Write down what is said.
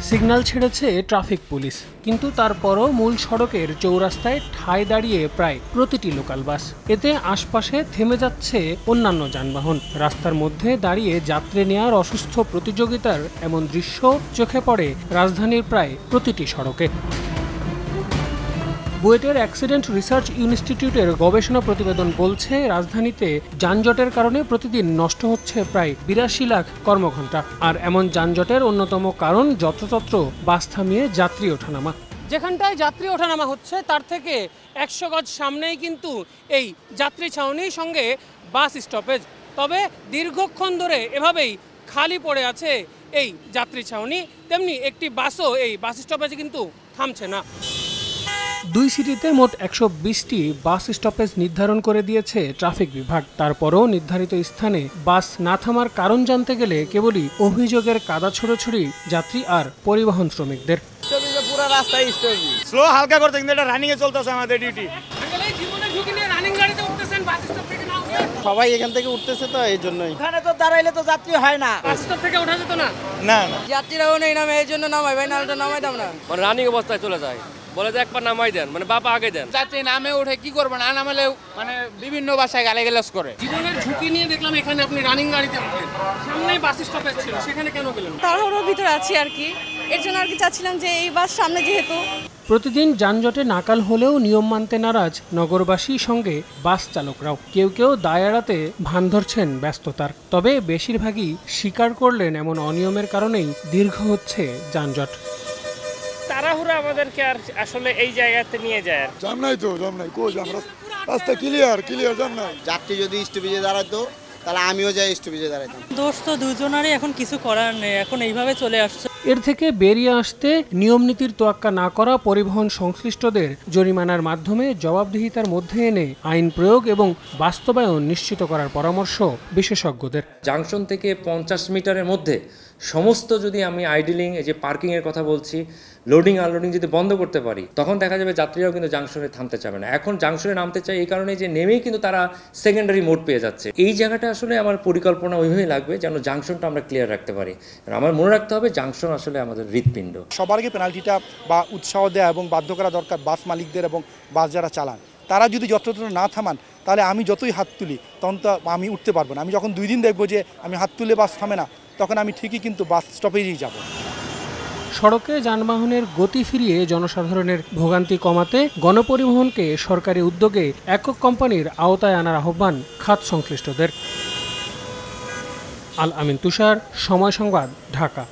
Signal ছেড়েছে traffic police, কিন্তু তারপরও মূল সড়কের চৌরাস্তায় ঠায় দাঁড়িয়ে প্রায় প্রতিটি লোকাল বাস। এতে আশপাশে থেমে যাচ্ছে অন্যান্য যানবাহন। রাস্তার মধ্যে দাঁড়িয়ে যাত্রী নেওয়ার অসুস্থ প্রতিযোগিতার এমন দৃশ্য চোখে পড়ে রাজধানীর প্রায় প্রতিটি সড়কে। বুয়েটের অ্যাক্সিডেন্ট রিসার্চ ইনস্টিটিউটের গবেষণা প্রতিবেদন বলছে, রাজধানীতে যানজটের কারণে প্রতিদিন নষ্ট হচ্ছে প্রায় ৮২ লাখ কর্মঘণ্টা। আর এমন যানজটের অন্যতম কারণ যত্রতত্র বাস থামিয়ে যাত্রী ওঠানামা। যেখানটায় যাত্রী ওঠানামা হচ্ছে তার থেকে ১০০ গজ সামনেই কিন্তু এই যাত্রী ছাউনির সঙ্গে বাস স্টপেজ। তবে দীর্ঘক্ষণ ধরে এভাবেই খালি পড়ে আছে এই যাত্রী ছাউনি। তেমনি একটি বাসও এই বাস স্টপেজে কিন্তু থামছে না। দুই সিটিতে মোট ১২০টি বাস স্টপেজ নির্ধারণ করে দিয়েছে ট্রাফিক বিভাগ। তারপরও নির্ধারিত স্থানে বাস না থামার কারণ জানতে গেলে কেবলই অভিযোগের কাদা ছোড়াছুড়ি যাত্রী আর পরিবহন শ্রমিকদের। পুরো রাস্তায় স্লো হালকা করতে, কিন্তু এটা রানিং এ চলতেছে আমাদের ডিউটি। সবাই এখান থেকে উঠতেছে, তো এই জন্যই। এখানে তো দাঁড়াইলে তো যাত্রী হয় না, বাস স্টপ থেকে ওঠা যেত না। না না, যাত্রীরাও নেই নামে, এই জন্য নামাই ভাই, নাহলে নামাই দাম না। মানে রানিং অবস্থায় চলে যায়, বলে যে একবার নামাই দেন, মানে বাবা আগে দেন। যাত্রী নামে ওঠে কি করবে না নামালে মানে বিভিন্ন বাসায় গালাগালাজ করে। জীবনের ঝুঁকি নিয়ে দেখলাম এখানে আপনি রানিং গাড়িতে উঠলেন, সামনেই বাস স্টপেজ ছিল, সেখানে কেন গেলেন? তাড়াহুড়োর ভিতরে আছি আর কি, এর জন্য আর কি চাচ্ছিলাম যে এই বাস সামনে যেহেতু। প্রতিদিন যানজটে নাকাল হলেও নিয়ম মানতে নারাজ নগরবাসী, সঙ্গে বাস চালকরাও। কেউ কেউ দায় এড়াতে ভান ধরছেন ব্যস্ততার। তবে বেশিরভাগই স্বীকার করলেন এমন অনিয়মের কারণেই দীর্ঘ হচ্ছে যানজট। তাড়াহুড়া আমাদেরকে আর আসলে এই জায়গাতে নিয়ে যায়। জাম নাই তো, জাম নাই, কোচ আমরা রাস্তা ক্লিয়ার জাম নাই। যাত্রী যদি স্টপেজে দাঁড়াতো তাহলে আমিও যাই স্টপেজে দাঁড়াইতাম। দোষ তো দুজনারই, এখন কিছু করার নেই, এখন এইভাবে চলে আসছে। এর থেকে বেরিয়ে আসতে নিয়ম নীতির তোয়াক্কা না করা, পরিবহন সংশ্লিষ্টদের জরিমানার মাধ্যমে জবাবদিহিতার মধ্যে এনে আইন প্রয়োগ এবং বাস্তবায়ন নিশ্চিত করার পরামর্শ বিশেষজ্ঞদের। জাংশন থেকে ৫০ মিটারের মধ্যে সমস্ত যদি আমি আইডলিং, এই যে পার্কিংয়ের কথা বলছি, লোডিং আনলোডিং যদি বন্ধ করতে পারি, তখন দেখা যাবে যাত্রীরাও কিন্তু জাংশনে থামতে চাবে না। এখন জাংশনে নামতে চাই এই কারণে যে নেমেই কিন্তু তারা সেকেন্ডারি মোড পেয়ে যাচ্ছে। এই জায়গাটা আসলে আমার পরিকল্পনা ওইভাবেই লাগবে যেন জাংশনটা আমরা ক্লিয়ার রাখতে পারি। আমার মনে রাখতে হবে জাংশন আসলে আমাদের হৃৎপিণ্ড। সবার আগে পেনাল্টিটা বা উৎসাহ দেওয়া এবং বাধ্য করা দরকার বাস মালিকদের এবং বাস যারা চালান, তারা যদি যত্রতত্র না থামান তাহলে আমি যতই হাত তুলি তখন তো আমি উঠতে পারবো না। আমি যখন 2 দিন দেখবো যে আমি হাত তুলে বাস থামে না, তখন আমি ঠিকই কিন্তু বাস স্টপেজেই যাব। সড়কে যানবাহনের গতি ফিরিয়ে জনসাধারণের ভোগান্তি কমাতে গণপরিবহনকে সরকারি উদ্যোগে একক কোম্পানির আওতায় আনার আহ্বান খাত সংশ্লিষ্টদের। আল আমিন তুষার, সময় সংবাদ, ঢাকা।